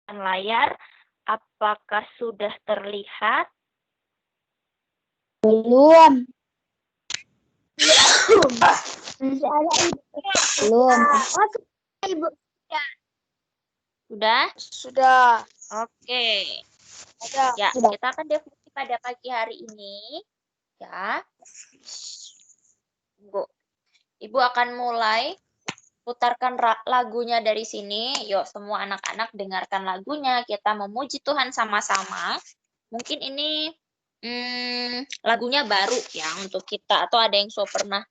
layar. Apakah sudah terlihat? Belum. Masih ada Ibu. Belum. Ibu. Sudah? Sudah. Oke. Sudah. Ya, Sudah. kita akan definisi pada pagi hari ini. Ya. Ibu akan mulai putarkan lagunya dari sini. Yuk, semua anak-anak dengarkan lagunya. Kita memuji Tuhan sama-sama. Mungkin ini lagunya baru ya untuk kita. Atau ada yang pernah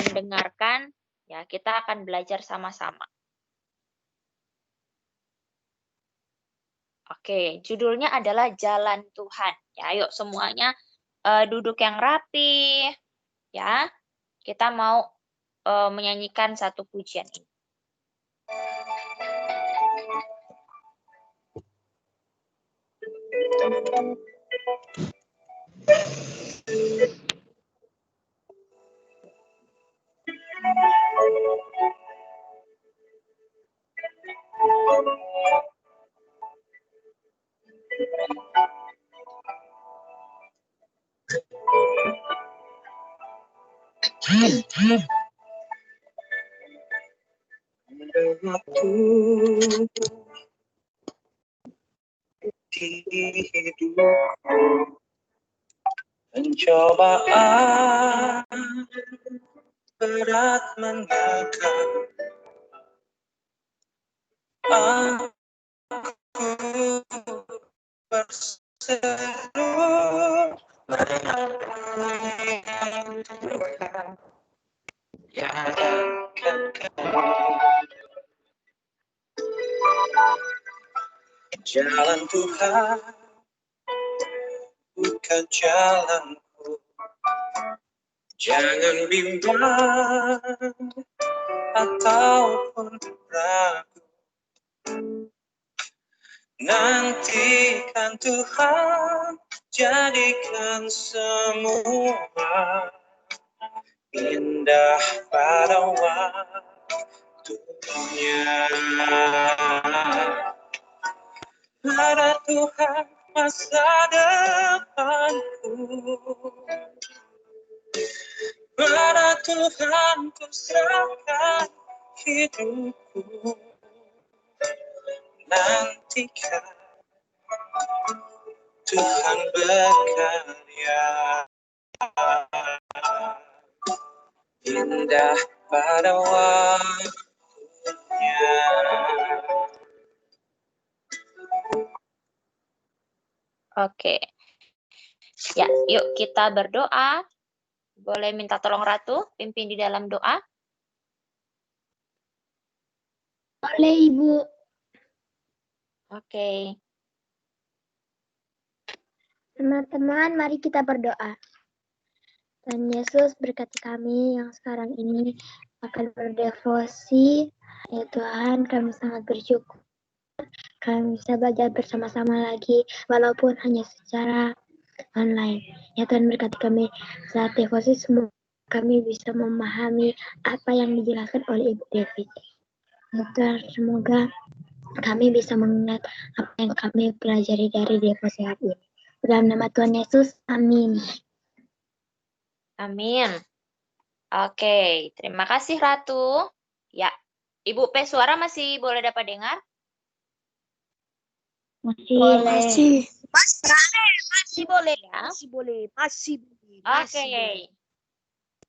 mendengarkan. Ya, kita akan belajar sama-sama. Oke, judulnya adalah Jalan Tuhan. Ya, yuk semuanya duduk yang rapi. Ya, kita mau menyanyikan satu pujian ini. Di hidupku pencobaan berat mendekat, aku berseru menyampaikan jalan Tuhan bukan jalanku, jangan bimbang ataupun ragu, nantikan Tuhan jadikan semua indah pada waktunya. Pada Tuhan masa depanku, pada Tuhan ku serahkan hidupku, nantikan Tuhan berkarya indah pada waktunya. Oke. Ya, yuk kita berdoa. Boleh minta tolong Ratu pimpin di dalam doa? Boleh, Ibu. Oke. Teman-teman, mari kita berdoa. Tuhan Yesus, berkati kami yang sekarang ini akan berdevosi. Ya Tuhan, kami sangat bersyukur kami bisa belajar bersama-sama lagi, walaupun hanya secara online. Ya Tuhan, berkati kami saat devosi, semua kami bisa memahami apa yang dijelaskan oleh Ibu Devi. Ya Tuhan, semoga kami bisa mengingat apa yang kami pelajari dari devosi hari ini. Dalam nama Tuhan Yesus, amin. Amin. Oke, terima kasih Ratu. Ya, Ibu P suara masih boleh dapat dengar? Masih. Masih boleh. Ya. Masih boleh. Masih boleh. Oke.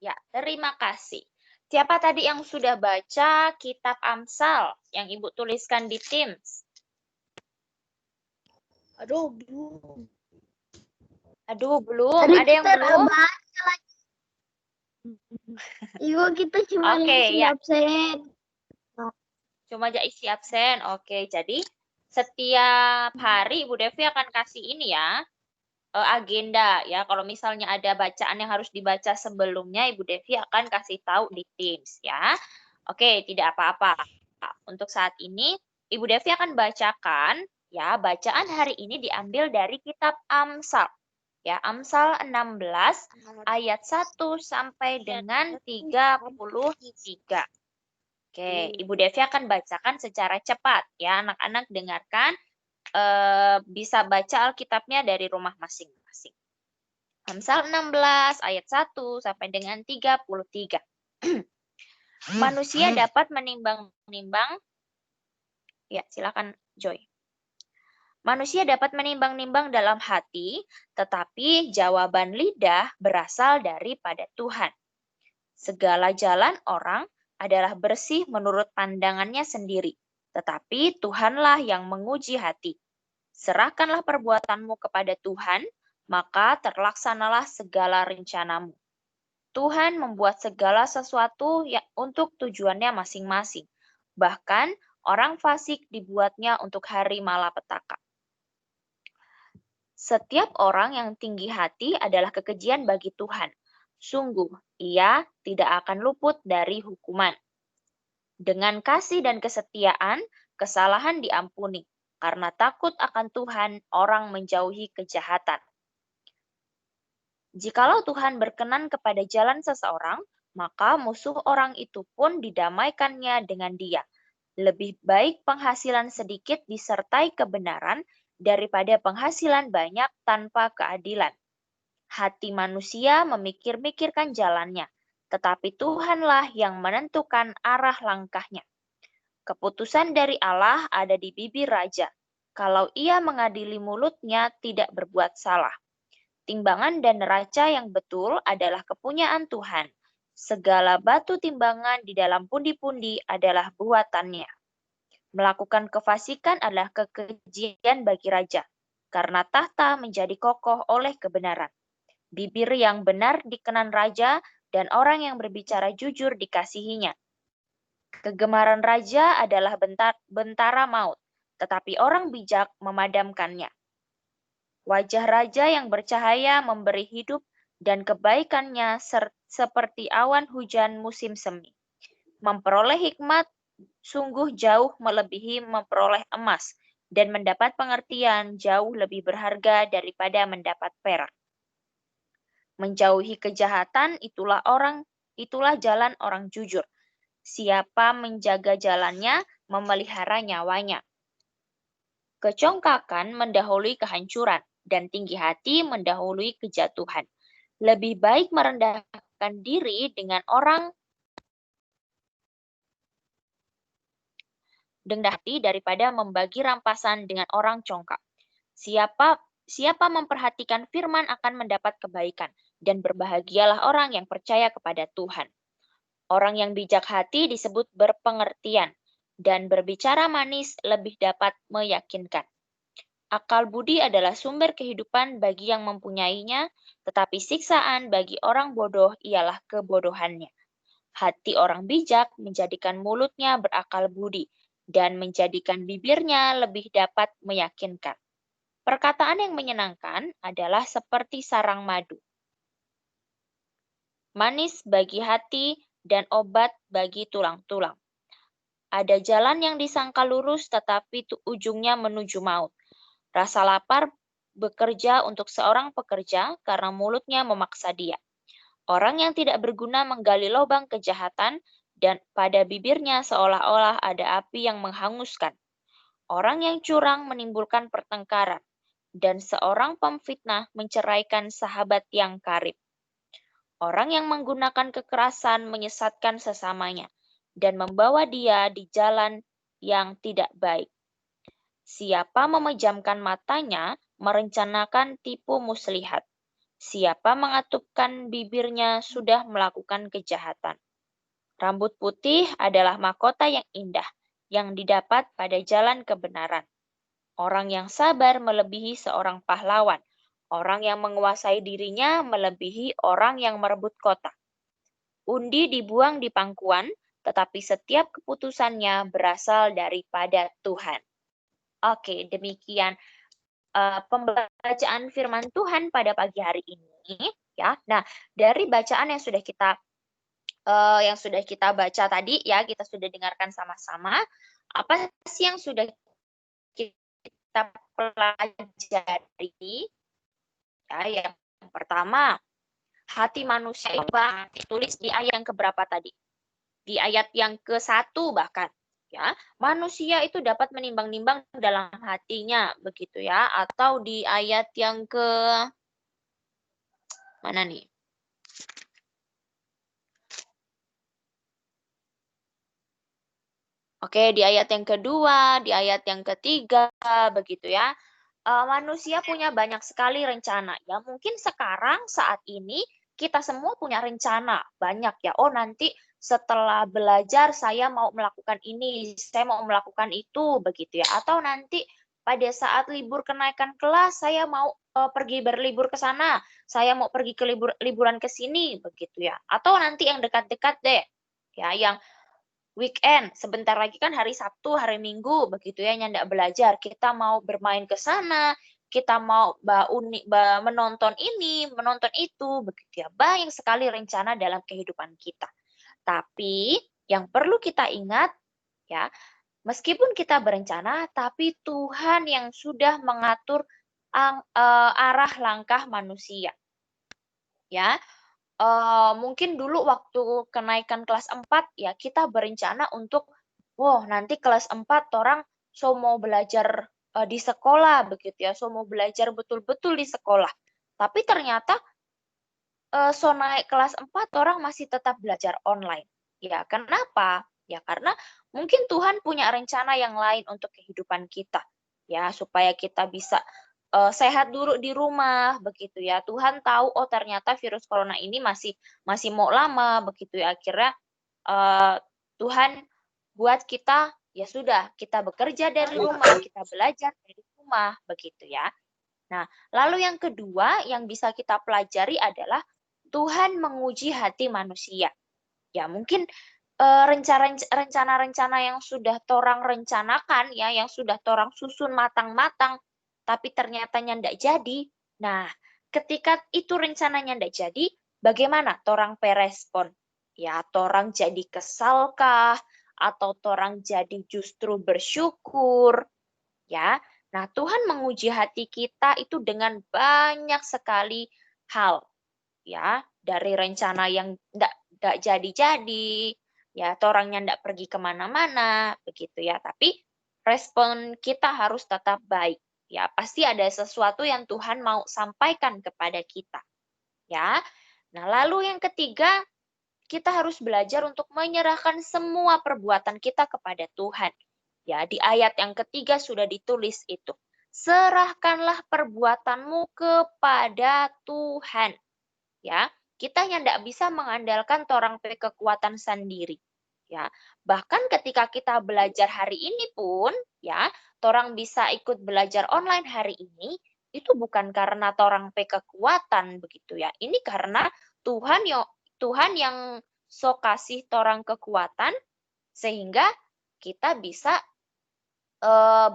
Ya, terima kasih. Siapa tadi yang sudah baca kitab Amsal yang Ibu tuliskan di Teams? Aduh, belum. Aduh, belum. Ada yang belum? Ibu, kita cuma Oke, isi ya. absen. Cuma aja isi absen. Oke, jadi setiap hari Ibu Devi akan kasih ini ya, agenda ya. Kalau misalnya ada bacaan yang harus dibaca sebelumnya, Ibu Devi akan kasih tahu di Teams ya. Oke, tidak apa-apa. Untuk saat ini, Ibu Devi akan bacakan ya, bacaan hari ini diambil dari kitab Amsal. Ya, Amsal 16 ayat 1 sampai dengan 33. Oke, Ibu Devi akan bacakan secara cepat ya, anak-anak dengarkan bisa baca Alkitabnya dari rumah masing-masing. Amsal 16 ayat 1 sampai dengan 33. Manusia dapat menimbang-nimbang. Ya, silakan Joy. Manusia dapat menimbang-nimbang dalam hati, tetapi jawaban lidah berasal daripada Tuhan. Segala jalan orang adalah bersih menurut pandangannya sendiri, tetapi Tuhanlah yang menguji hati. Serahkanlah perbuatanmu kepada Tuhan, maka terlaksanalah segala rencanamu. Tuhan membuat segala sesuatu untuk tujuannya masing-masing. Bahkan orang fasik dibuatnya untuk hari malapetaka. Setiap orang yang tinggi hati adalah kekejian bagi Tuhan. Sungguh, ia tidak akan luput dari hukuman. Dengan kasih dan kesetiaan, kesalahan diampuni. Karena takut akan Tuhan, orang menjauhi kejahatan. Jikalau Tuhan berkenan kepada jalan seseorang, maka musuh orang itu pun didamaikannya dengan dia. Lebih baik penghasilan sedikit disertai kebenaran daripada penghasilan banyak tanpa keadilan. Hati manusia memikir-mikirkan jalannya, tetapi Tuhanlah yang menentukan arah langkahnya. Keputusan dari Allah ada di bibir raja. Kalau ia mengadili mulutnya, tidak berbuat salah. Timbangan dan neraca yang betul adalah kepunyaan Tuhan. Segala batu timbangan di dalam pundi-pundi adalah buatannya. Melakukan kefasikan adalah kekejian bagi raja, karena tahta menjadi kokoh oleh kebenaran. Bibir yang benar dikenan raja, dan orang yang berbicara jujur dikasihinya. Kegemaran raja adalah bentara maut, tetapi orang bijak memadamkannya. Wajah raja yang bercahaya memberi hidup, dan kebaikannya seperti awan hujan musim semi. Memperoleh hikmat sungguh jauh melebihi memperoleh emas, dan mendapat pengertian jauh lebih berharga daripada mendapat perak. Menjauhi kejahatan itulah jalan orang jujur. Siapa menjaga jalannya, memelihara nyawanya. Kecongkakan mendahului kehancuran, dan tinggi hati mendahului kejatuhan. Lebih baik merendahkan diri dengan orang rendah hati daripada membagi rampasan dengan orang congkak. Siapa memperhatikan firman akan mendapat kebaikan, dan berbahagialah orang yang percaya kepada Tuhan. Orang yang bijak hati disebut berpengertian, dan berbicara manis lebih dapat meyakinkan. Akal budi adalah sumber kehidupan bagi yang mempunyainya, tetapi siksaan bagi orang bodoh ialah kebodohannya. Hati orang bijak menjadikan mulutnya berakal budi, dan menjadikan bibirnya lebih dapat meyakinkan. Perkataan yang menyenangkan adalah seperti sarang madu, manis bagi hati dan obat bagi tulang-tulang. Ada jalan yang disangka lurus, tetapi ujungnya menuju maut. Rasa lapar bekerja untuk seorang pekerja karena mulutnya memaksa dia. Orang yang tidak berguna menggali lubang kejahatan, dan pada bibirnya seolah-olah ada api yang menghanguskan. Orang yang curang menimbulkan pertengkaran, dan seorang pemfitnah menceraikan sahabat yang karib. Orang yang menggunakan kekerasan menyesatkan sesamanya, dan membawa dia di jalan yang tidak baik. Siapa memejamkan matanya, merencanakan tipu muslihat. Siapa mengatupkan bibirnya sudah melakukan kejahatan. Rambut putih adalah mahkota yang indah, yang didapat pada jalan kebenaran. Orang yang sabar melebihi seorang pahlawan. Orang yang menguasai dirinya melebihi orang yang merebut kota. Undi dibuang di pangkuan, tetapi setiap keputusannya berasal daripada Tuhan. Oke, demikian pembacaan firman Tuhan pada pagi hari ini, ya. Nah, dari bacaan yang sudah kita baca tadi, ya, kita sudah dengarkan sama-sama. Apa sih yang sudah kita pelajari? Ya, yang pertama, hati manusia itu tulis di ayat yang keberapa tadi? Di ayat yang ke-1 bahkan. Ya, manusia itu dapat menimbang-nimbang dalam hatinya, begitu ya. Atau di ayat yang ke mana nih? Oke, di ayat yang kedua, di ayat yang ketiga, begitu ya. Manusia punya banyak sekali rencana. Ya, mungkin sekarang saat ini kita semua punya rencana banyak ya. Oh, nanti setelah belajar saya mau melakukan ini, saya mau melakukan itu, begitu ya. Atau nanti pada saat libur kenaikan kelas saya mau pergi berlibur ke sana, saya mau pergi ke liburan ke sini, begitu ya. Atau nanti yang dekat-dekat deh, ya, yang weekend, sebentar lagi kan hari Sabtu, hari Minggu, begitu ya, nyandak belajar. Kita mau bermain ke sana, kita mau menonton ini, menonton itu, begitu ya. Banyak sekali rencana dalam kehidupan kita. Tapi yang perlu kita ingat, ya, meskipun kita berencana, tapi Tuhan yang sudah mengatur arah langkah manusia. Ya, mungkin dulu waktu kenaikan kelas 4 ya kita berencana untuk, "Wah, nanti kelas 4 orang mau belajar, di sekolah," begitu ya, mau belajar betul-betul di sekolah. Tapi ternyata, naik kelas 4 orang masih tetap belajar online. Ya, kenapa? Ya karena mungkin Tuhan punya rencana yang lain untuk kehidupan kita, ya supaya kita bisa sehat dulu di rumah, begitu ya. Tuhan tahu, oh ternyata virus corona ini masih masih mau lama, begitu ya. Akhirnya Tuhan buat kita, ya sudah, kita bekerja dari rumah, kita belajar dari rumah, begitu ya. Nah, lalu yang kedua yang bisa kita pelajari adalah Tuhan menguji hati manusia. Ya, mungkin rencana-rencana yang sudah torang rencanakan ya, yang sudah torang susun matang-matang, tapi ternyata ndak jadi. Nah, ketika itu rencananya ndak jadi, bagaimana torang perespon? Ya, torang jadi kesalkah? Atau torang jadi justru bersyukur? Ya, nah Tuhan menguji hati kita itu dengan banyak sekali hal ya, dari rencana yang ndak jadi-jadi, ya orangnya ndak pergi kemana-mana, begitu ya. Tapi respon kita harus tetap baik. Ya, pasti ada sesuatu yang Tuhan mau sampaikan kepada kita. Ya. Nah, lalu yang ketiga, kita harus belajar untuk menyerahkan semua perbuatan kita kepada Tuhan. Ya, di ayat yang ketiga sudah ditulis itu. Serahkanlah perbuatanmu kepada Tuhan. Ya, kita yang tidak bisa mengandalkan torang pe kekuatan sendiri. Ya, bahkan ketika kita belajar hari ini pun, ya, torang bisa ikut belajar online hari ini, itu bukan karena torang pe kekuatan begitu ya. Ini karena Tuhan yang kasih torang kekuatan sehingga kita bisa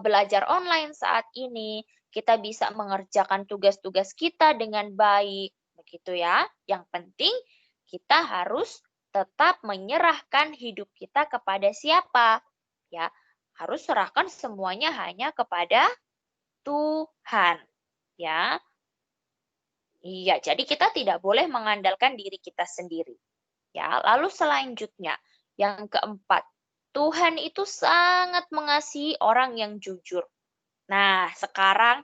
belajar online saat ini, kita bisa mengerjakan tugas-tugas kita dengan baik, begitu ya. Yang penting kita harus tetap menyerahkan hidup kita kepada siapa? Ya, harus serahkan semuanya hanya kepada Tuhan, ya. Iya, jadi kita tidak boleh mengandalkan diri kita sendiri. Ya, lalu selanjutnya yang keempat, Tuhan itu sangat mengasihi orang yang jujur. Nah, sekarang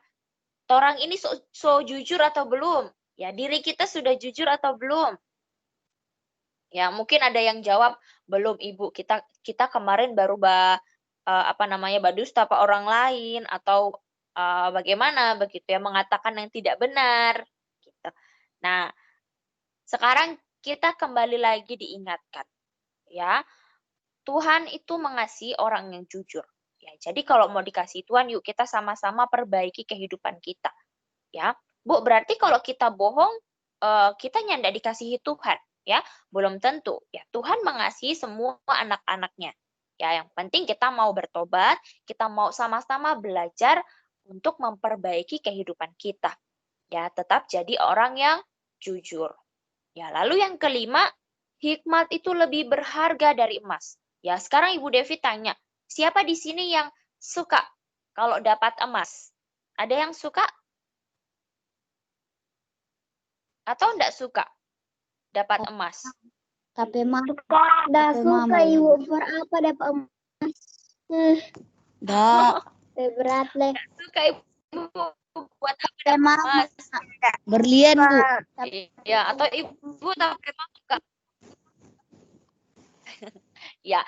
orang ini so jujur atau belum? Ya, diri kita sudah jujur atau belum? Ya, mungkin ada yang jawab, "Belum, Ibu. Kita kemarin baru badusta apa orang lain atau bagaimana begitu ya, mengatakan yang tidak benar." Gitu. Nah, sekarang kita kembali lagi diingatkan, ya. Tuhan itu mengasihi orang yang jujur. Ya, jadi kalau mau dikasih Tuhan, yuk kita sama-sama perbaiki kehidupan kita. Ya, Bu, berarti kalau kita bohong, kita nyandak dikasihi Tuhan, ya? Belum tentu. Ya, Tuhan mengasihi semua anak-anaknya. Ya, yang penting kita mau bertobat, kita mau sama-sama belajar untuk memperbaiki kehidupan kita. Ya, tetap jadi orang yang jujur. Ya, lalu yang kelima, hikmat itu lebih berharga dari emas. Ya, sekarang Ibu Devi tanya, siapa di sini yang suka kalau dapat emas? Ada yang suka? Atau enggak suka dapat emas? Tapi mah enggak suka Ibu, for apa dapat emas? Enggak. Berat leh. Suka ibu buat apa Emang emas? berlian, Bu. Ya, atau ibu pakai emas suka? Ya,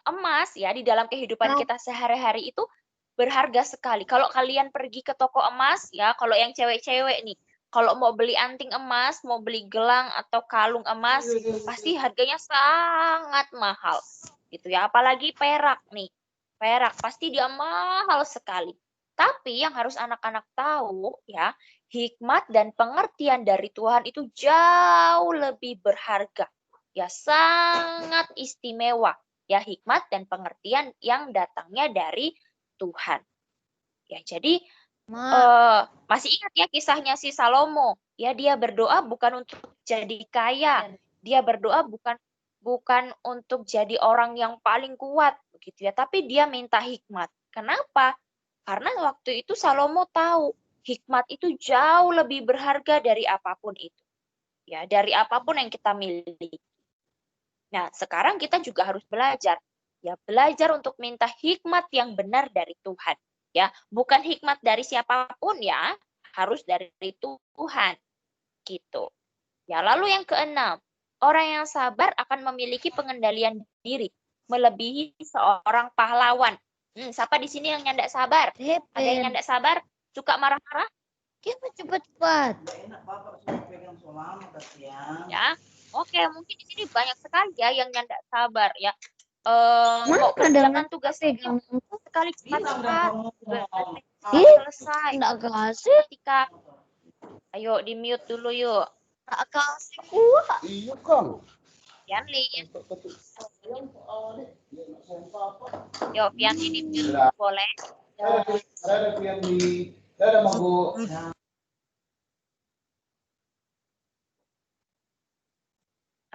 emas ya di dalam kehidupan kita sehari-hari itu berharga sekali. Kalau kalian pergi ke toko emas ya, kalau yang cewek-cewek nih, kalau mau beli anting emas, mau beli gelang atau kalung emas, pasti harganya sangat mahal. Gitu ya, apalagi perak nih. Perak pasti dia mahal sekali. Tapi yang harus anak-anak tahu ya, hikmat dan pengertian dari Tuhan itu jauh lebih berharga. Ya, sangat istimewa. Ya, hikmat dan pengertian yang datangnya dari Tuhan. Ya, jadi masih ingat ya kisahnya si Salomo. Ya, dia berdoa bukan untuk jadi kaya. Dia berdoa bukan untuk jadi orang yang paling kuat begitu ya, tapi dia minta hikmat. Kenapa? Karena waktu itu Salomo tahu hikmat itu jauh lebih berharga dari apapun itu. Ya, dari apapun yang kita miliki. Nah, sekarang kita juga harus belajar. Ya, belajar untuk minta hikmat yang benar dari Tuhan. Ya, bukan hikmat dari siapapun ya, harus dari Tuhan. Gitu. Ya, lalu yang keenam, orang yang sabar akan memiliki pengendalian diri, melebihi seorang pahlawan. Siapa di sini yang nyandak sabar? Ada yang nyandak sabar? Suka marah-marah? Cepat-cepat. Ya, oke, mungkin di sini banyak sekali ya yang nyandak sabar ya. Mau Mana kerjakan dengan tugas pegang? sekali cepat-cepat, selesai. Enggak kasih. Ketika, ayo di mute dulu yuk. Enggak kasih gua. Iya kan. Yanlin. Yuk, Pianli di mute boleh. Ada yang di ada mau.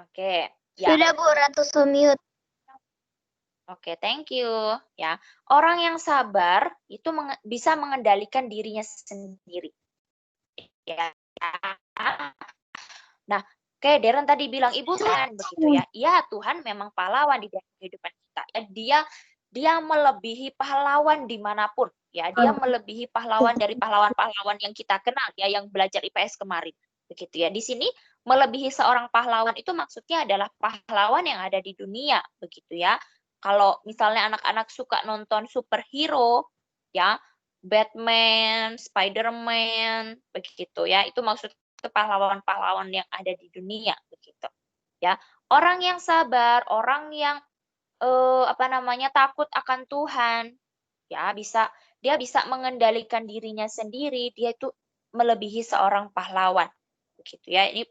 Oke, ya. Sudah Bu, Ratu Sumyut. Oke, thank you. Ya, orang yang sabar itu bisa mengendalikan dirinya sendiri. Ya. Nah, kayak Deren tadi bilang, Ibu Tuhan begitu ya. Iya, Tuhan memang pahlawan di dalam kehidupan kita. Ya, dia melebihi pahlawan dimanapun. Ya, dia melebihi pahlawan dari pahlawan-pahlawan yang kita kenal ya, yang belajar IPS kemarin. Begitu ya. Di sini melebihi seorang pahlawan itu maksudnya adalah pahlawan yang ada di dunia, begitu ya. Kalau misalnya anak-anak suka nonton superhero, ya, Batman, Spider-Man, begitu ya. Itu maksud pahlawan-pahlawan yang ada di dunia, begitu. Ya, orang yang sabar, orang yang takut akan Tuhan, ya dia bisa mengendalikan dirinya sendiri. Dia itu melebihi seorang pahlawan, begitu ya. Ini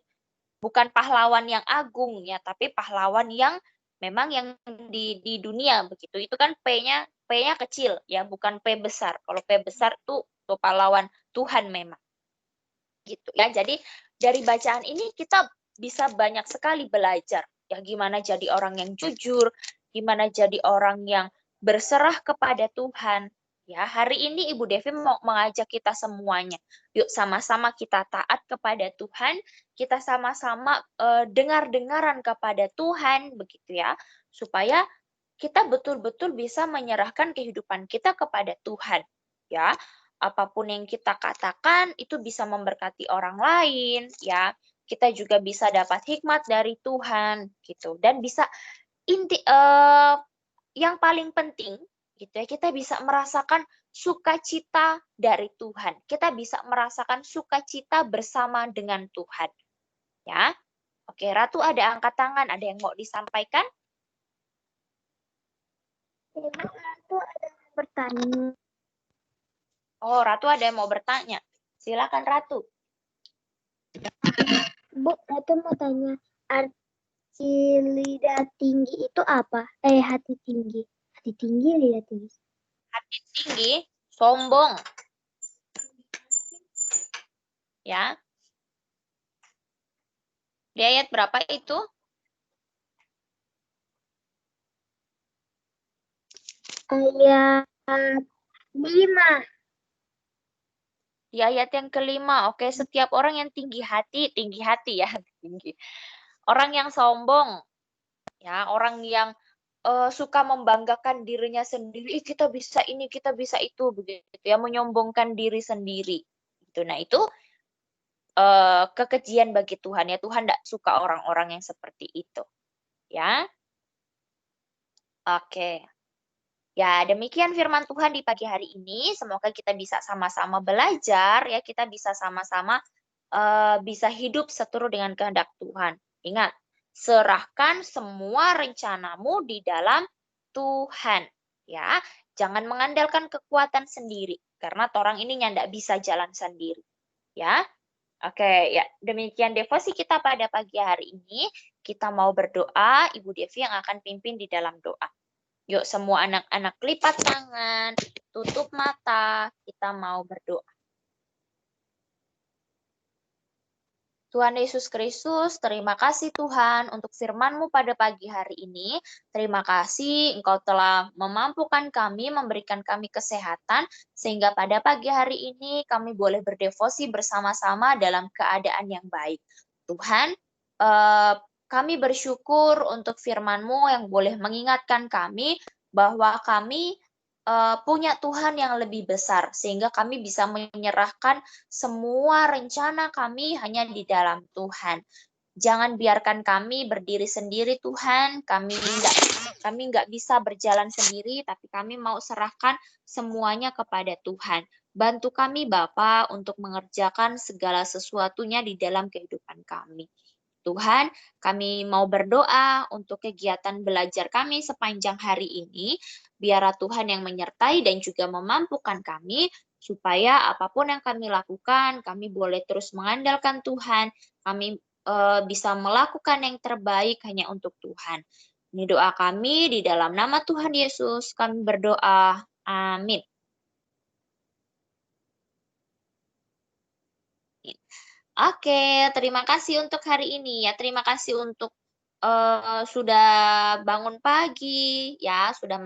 bukan pahlawan yang agung ya, tapi pahlawan yang memang yang di dunia begitu. Itu kan P-nya kecil ya, bukan P besar. Kalau P besar tuh pahlawan Tuhan memang. Gitu ya. Jadi dari bacaan ini kita bisa banyak sekali belajar ya, gimana jadi orang yang jujur, gimana jadi orang yang berserah kepada Tuhan. Ya, hari ini Ibu Devi mau mengajak kita semuanya. Yuk sama-sama kita taat kepada Tuhan, kita sama-sama dengar-dengaran kepada Tuhan begitu ya, supaya kita betul-betul bisa menyerahkan kehidupan kita kepada Tuhan. Ya, apapun yang kita katakan itu bisa memberkati orang lain ya. Kita juga bisa dapat hikmat dari Tuhan gitu, dan bisa yang paling penting gitu ya, kita bisa merasakan sukacita dari Tuhan. Kita bisa merasakan sukacita bersama dengan Tuhan. Ya. Oke, Ratu ada angkat tangan, ada yang mau disampaikan? Ratu ada yang bertanya. Oh, Ratu ada yang mau bertanya. Silakan Ratu. Bu, Ratu mau tanya, arti lidah tinggi itu apa? Hati tinggi. Hati tinggi, lidah tinggi. Hati tinggi, sombong. Ya. Di ayat berapa itu? Ayat 5. Di ayat yang kelima, oke, setiap orang yang tinggi hati ya, tinggi. Orang yang sombong, ya, orang yang suka membanggakan dirinya sendiri, "Ih, kita bisa ini, kita bisa itu," begitu ya, menyombongkan diri sendiri. Gitu. Nah, itu kekejian bagi Tuhan ya. Tuhan tidak suka orang-orang yang seperti itu. Ya. Oke. Ya, demikian firman Tuhan di pagi hari ini. Semoga kita bisa sama-sama belajar ya, kita bisa sama-sama bisa hidup seturut dengan kehendak Tuhan. Ingat, serahkan semua rencanamu di dalam Tuhan, ya. Jangan mengandalkan kekuatan sendiri karena orang ini ndak bisa jalan sendiri, ya. Oke, ya. Demikian devosi kita pada pagi hari ini. Kita mau berdoa, Ibu Devi yang akan pimpin di dalam doa. Yuk semua anak-anak lipat tangan, tutup mata, kita mau berdoa. Tuhan Yesus Kristus, terima kasih Tuhan untuk firman-Mu pada pagi hari ini. Terima kasih Engkau telah memampukan kami, memberikan kami kesehatan, sehingga pada pagi hari ini kami boleh berdevosi bersama-sama dalam keadaan yang baik. Tuhan, kami bersyukur untuk firman-Mu yang boleh mengingatkan kami bahwa kami punya Tuhan yang lebih besar, sehingga kami bisa menyerahkan semua rencana kami hanya di dalam Tuhan. Jangan biarkan kami berdiri sendiri Tuhan, kami nggak bisa berjalan sendiri, tapi kami mau serahkan semuanya kepada Tuhan. Bantu kami Bapa untuk mengerjakan segala sesuatunya di dalam kehidupan kami. Tuhan, kami mau berdoa untuk kegiatan belajar kami sepanjang hari ini, biarlah Tuhan yang menyertai dan juga memampukan kami, supaya apapun yang kami lakukan, kami boleh terus mengandalkan Tuhan, kami bisa melakukan yang terbaik hanya untuk Tuhan. Ini doa kami di dalam nama Tuhan Yesus, kami berdoa. Amin. Oke, terima kasih untuk hari ini ya. Terima kasih untuk sudah bangun pagi ya, sudah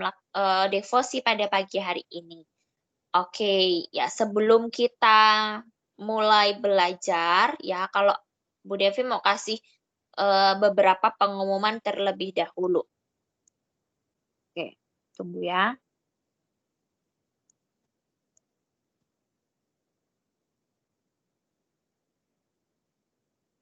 devosi pada pagi hari ini. Oke, ya sebelum kita mulai belajar ya, kalau Bu Devi mau kasih beberapa pengumuman terlebih dahulu. Oke, tunggu ya.